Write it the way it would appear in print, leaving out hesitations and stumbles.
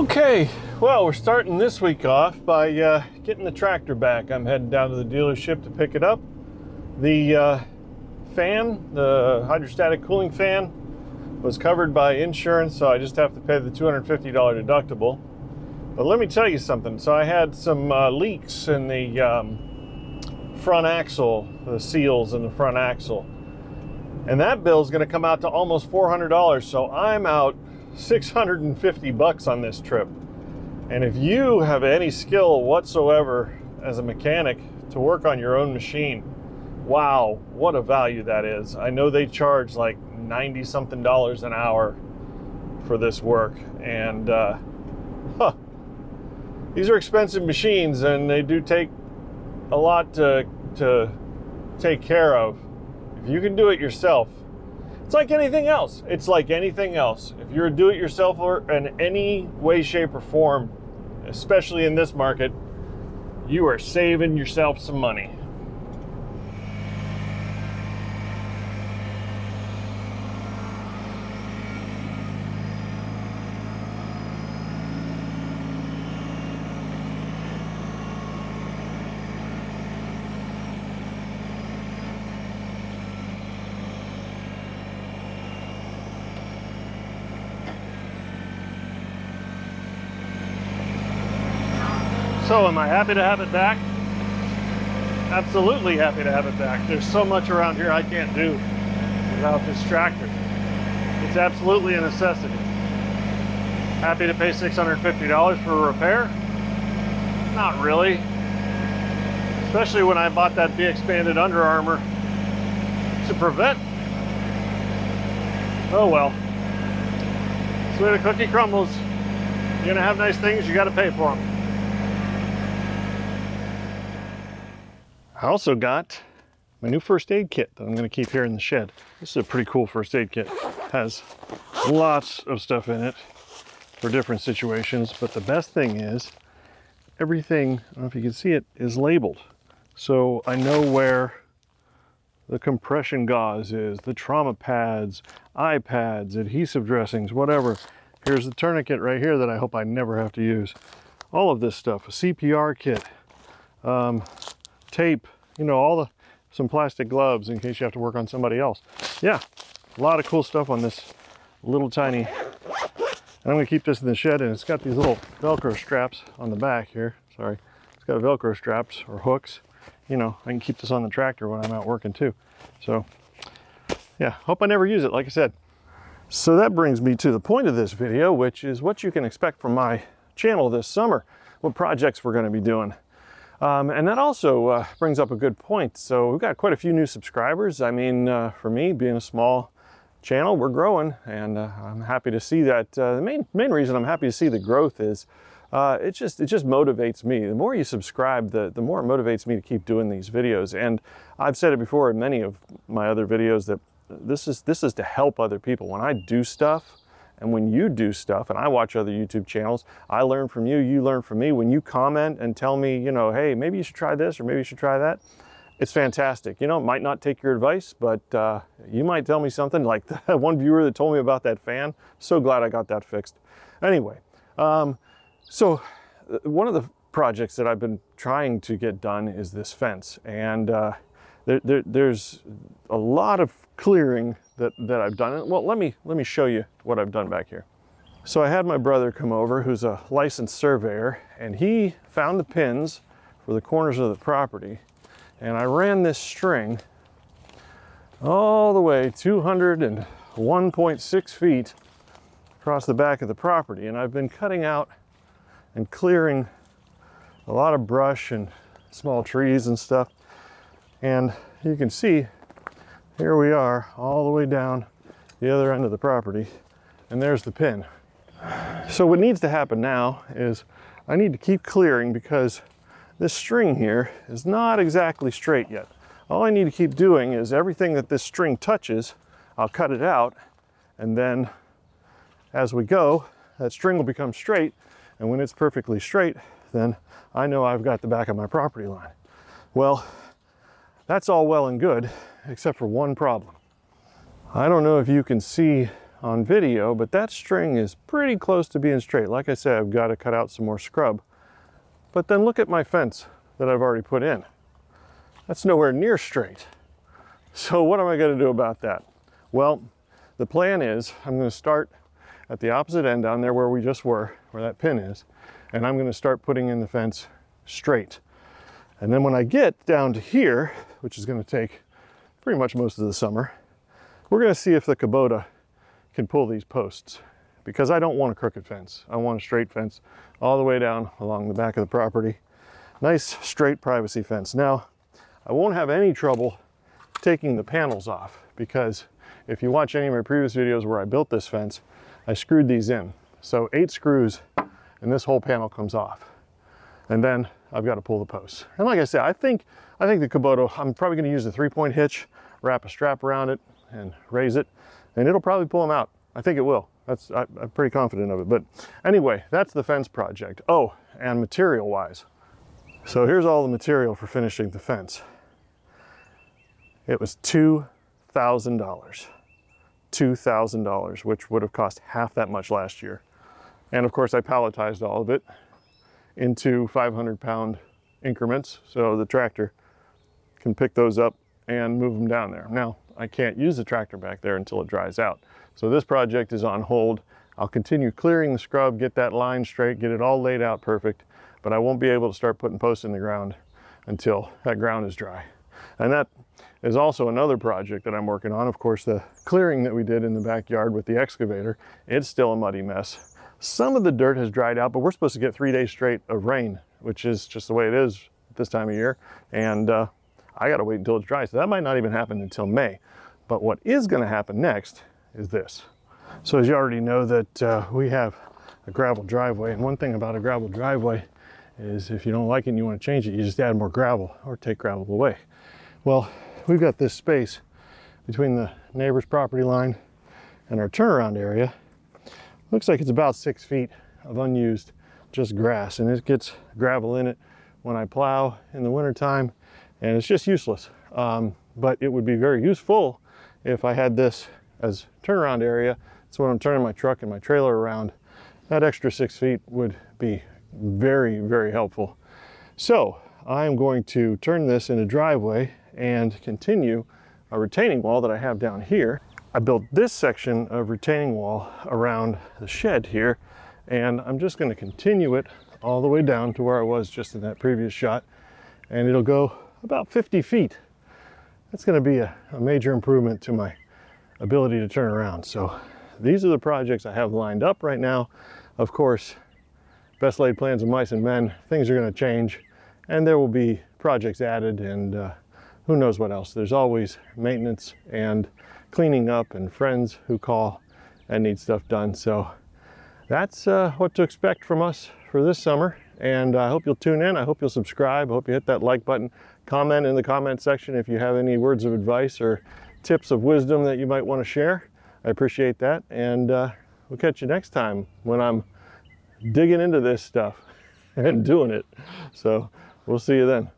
Okay, well, we're starting this week off by getting the tractor back. I'm heading down to the dealership to pick it up. The fan, the hydrostatic cooling fan, was covered by insurance, so I just have to pay the $250 deductible. But let me tell you something. So I had some leaks in the front axle, the seals in the front axle. And that bill is going to come out to almost $400, so I'm out $650 on this trip. And if you have any skill whatsoever as a mechanic to work on your own machine, wow, what a value that is. I know they charge like 90 something dollars an hour for this work, and these are expensive machines, and they do take a lot to take care of. If you can do it yourself, it's like anything else. It's like anything else. If you're a do-it-yourselfer in any way, shape, or form, especially in this market, you are saving yourself some money. So am I happy to have it back? Absolutely happy to have it back. There's so much around here I can't do without this tractor. It's absolutely a necessity. Happy to pay $650 for a repair? Not really. Especially when I bought that Be-Expanded Under Armour to prevent. Oh well. That's the way the cookie crumbles. You're gonna have nice things, you gotta pay for them. I also got my new first aid kit that I'm going to keep here in the shed. This is a pretty cool first aid kit. It has lots of stuff in it for different situations, but the best thing is everything, I don't know if you can see it, is labeled. So I know where the compression gauze is, the trauma pads, eye pads, adhesive dressings, whatever. Here's the tourniquet right here that I hope I never have to use. All of this stuff, a CPR kit, tape, you know, some plastic gloves in case you have to work on somebody else. Yeah, a lot of cool stuff on this little tiny, and I'm gonna keep this in the shed, and it's got these little Velcro straps on the back here. Sorry, it's got Velcro straps or hooks. You know, I can keep this on the tractor when I'm out working too. So yeah, hope I never use it, like I said. So that brings me to the point of this video, which is what you can expect from my channel this summer, what projects we're gonna be doing. And that also brings up a good point. So we've got quite a few new subscribers. I mean, for me, being a small channel, we're growing, and I'm happy to see that. The main reason I'm happy to see the growth is it just motivates me. The more you subscribe, the more it motivates me to keep doing these videos. And I've said it before in many of my other videos that this is to help other people. When I do stuff, and when you do stuff, and I watch other YouTube channels, I learn from you, you learn from me. When you comment and tell me, you know, hey, maybe you should try this, or maybe you should try that, it's fantastic. You know, it might not take your advice, but you might tell me something like that one viewer that told me about that fan. So glad I got that fixed. Anyway, so one of the projects that I've been trying to get done is this fence. And there's a lot of clearing that I've done. Well, let me show you what I've done back here. So I had my brother come over, who's a licensed surveyor, and he found the pins for the corners of the property. And I ran this string all the way 201.6 feet across the back of the property. And I've been cutting out and clearing a lot of brush and small trees and stuff. And you can see, here we are all the way down the other end of the property, and there's the pin. So what needs to happen now is I need to keep clearing, because this string here is not exactly straight yet. All I need to keep doing is everything that this string touches, I'll cut it out, and then as we go, that string will become straight, and when it's perfectly straight, then I know I've got the back of my property line. Well, that's all well and good, except for one problem. I don't know if you can see on video, but that string is pretty close to being straight. Like I said, I've got to cut out some more scrub. But then look at my fence that I've already put in. That's nowhere near straight. So what am I going to do about that? Well, the plan is I'm going to start at the opposite end down there where we just were, where that pin is, and I'm going to start putting in the fence straight. And then when I get down to here, which is going to take pretty much most of the summer, we're going to see if the Kubota can pull these posts, because I don't want a crooked fence. I want a straight fence all the way down along the back of the property. Nice straight privacy fence. Now, I won't have any trouble taking the panels off, because if you watch any of my previous videos where I built this fence, I screwed these in. So 8 screws and this whole panel comes off. And then I've got to pull the posts. And like I said, I think the Kubota, I'm probably going to use a 3-point hitch, wrap a strap around it and raise it, and it'll probably pull them out. I think it will. I'm pretty confident of it. But anyway, that's the fence project. Oh, and material wise. So here's all the material for finishing the fence. It was $2,000. $2,000, which would have cost half that much last year. And of course I palletized all of it into 500-pound increments, so the tractor can pick those up and move them down there. Now, I can't use the tractor back there until it dries out. So this project is on hold. I'll continue clearing the scrub, get that line straight, get it all laid out perfect, but I won't be able to start putting posts in the ground until that ground is dry. And that is also another project that I'm working on. Of course, the clearing that we did in the backyard with the excavator, it's still a muddy mess. Some of the dirt has dried out, but we're supposed to get 3 days straight of rain, which is just the way it is at this time of year. And I got to wait until it's dry. So that might not even happen until May. But what is going to happen next is this. So as you already know that we have a gravel driveway. And one thing about a gravel driveway is if you don't like it and you want to change it, you just add more gravel or take gravel away. Well, we've got this space between the neighbor's property line and our turnaround area. Looks like it's about 6 feet of unused just grass, and it gets gravel in it when I plow in the wintertime, and it's just useless. But it would be very useful if I had this as turnaround area. So when I'm turning my truck and my trailer around, that extra 6 feet would be very, very helpful. So I'm going to turn this into driveway and continue a retaining wall that I have down here. I built this section of retaining wall around the shed here, and I'm just going to continue it all the way down to where I was just in that previous shot, and it'll go about 50 feet. That's going to be a major improvement to my ability to turn around. So these are the projects I have lined up right now. Of course, best laid plans of mice and men, things are going to change, and there will be projects added, and who knows what else. There's always maintenance and cleaning up and friends who call and need stuff done. So that's what to expect from us for this summer. And I hope you'll tune in. I hope you'll subscribe. I hope you hit that like button. Comment in the comment section if you have any words of advice or tips of wisdom that you might want to share. I appreciate that. And we'll catch you next time when I'm digging into this stuff and doing it. So we'll see you then.